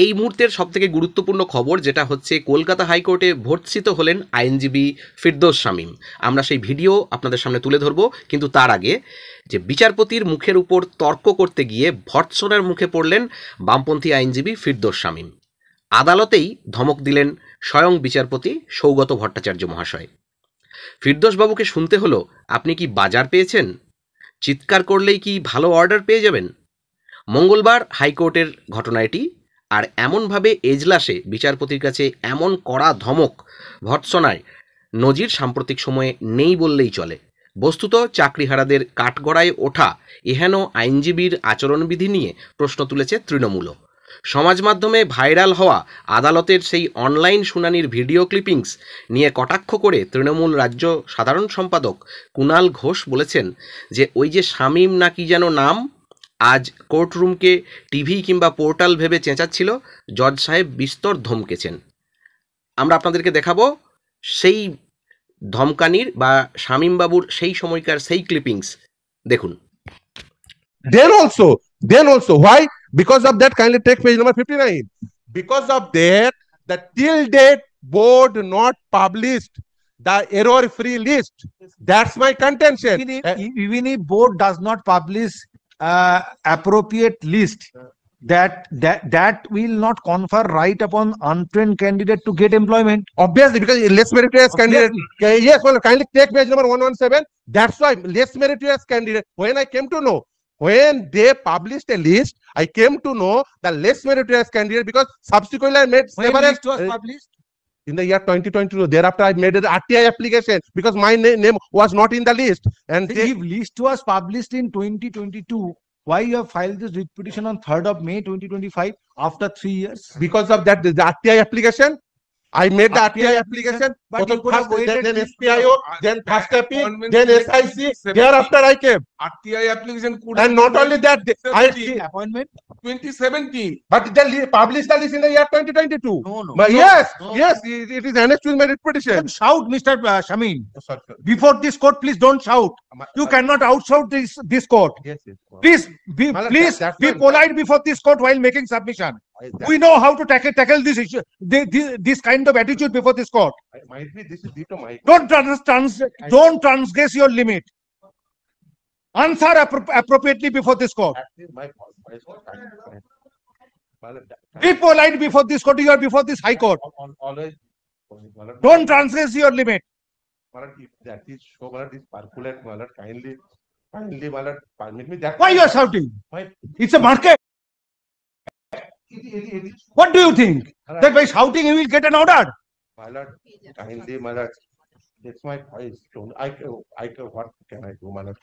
এই মুহূর্তের সবথেকে গুরুত্বপূর্ণ খবর যেটা হচ্ছে, কলকাতা হাইকোর্টে ভর্ৎসিত হলেন আইনজীবী ফিরদৌস শামীম। আমরা সেই ভিডিও আপনাদের সামনে তুলে ধরব, কিন্তু তার আগে যে বিচারপতির মুখের উপর তর্ক করতে গিয়ে ভর্ৎসনার মুখে পড়লেন বামপন্থী আইনজীবী ফিরদৌস শামীম। আদালতেই ধমক দিলেন স্বয়ং বিচারপতি সৌগত ভট্টাচার্য মহাশয়। ফিরদৌসবাবুকে শুনতে হলো, আপনি কি বাজার পেয়েছেন? চিৎকার করলেই কি ভালো অর্ডার পেয়ে যাবেন? মঙ্গলবার হাইকোর্টের ঘটনা এটি। আর এমনভাবে এজলাসে বিচারপতির কাছে এমন কড়া ধমক, ভর্ৎসনায় নজির সাম্প্রতিক সময়ে নেই বললেই চলে। বস্তুত চাকরিহারাদের কাঠগড়ায় ওঠা এহেন আইনজীবীর আচরণবিধি নিয়ে প্রশ্ন তুলেছে তৃণমূলও। সমাজ মাধ্যমে ভাইরাল হওয়া আদালতের সেই অনলাইন শুনানির ভিডিও ক্লিপিংস নিয়ে কটাক্ষ করে তৃণমূল রাজ্য সাধারণ সম্পাদক কুণাল ঘোষ বলেছেন যে ওই যে শামীম নাকি যেন নাম, আজ কোর্টরুমকে টিভি কিংবা পোর্টাল ভেবে চেঁচাচ্ছিল, জজ সাহেব বিস্তর ধমকেছেন। আমরা আপনাদেরকে দেখাবো সেই ধমকানির বা শামীম বাবুর সেই সময়কার সেই ক্লিপিংস। দেখুন। Then also, why? Because of that, kindly take page number 59. Because of that, the till date board not published the error-free list. That's my contention. Even if board does not publish appropriate list, that will not confer right upon untrained candidate to get employment. Obviously, because less meritorious candidate. Yes, well, kindly take page number 117. That's why less meritorious candidate. When I came to know, when they published a list, I came to know the less meritorious candidate, because subsequently I made When several. list was published? In the year 2022, thereafter I made an RTI application because my name was not in the list. And If list was published in 2022, why you have filed this writ petition on 3rd of May 2025 after 3 years? because of that, the RTI application, I made the RTI application. But you could have waited then till SPIO, then first appeal, then SIC. Thereafter I came. RTI application could And not only that, I Appointment? 2017. but they published the list in the year 2022. No. But yes, it is annexed with my writ petition. Don't shout, Mr. Shamin. Sorry. Before this court, please don't shout. You cannot outshout this court. Yes. Please be that's be fine. polite before this court while making submission. We know how to tackle this issue, this kind of attitude before this court. Might be this is due to my. Don't transgress your limit. Answer appropriately before this court. My Be polite before this court. You are before this high court. Always. Don't transgress your limit. If that is so, this circulate, kindly, permit me that. Why you are shouting? Why? It's a market. What do you think? That by shouting you will get an order? My lord, kindly, it's my voice. What can I do, my lord?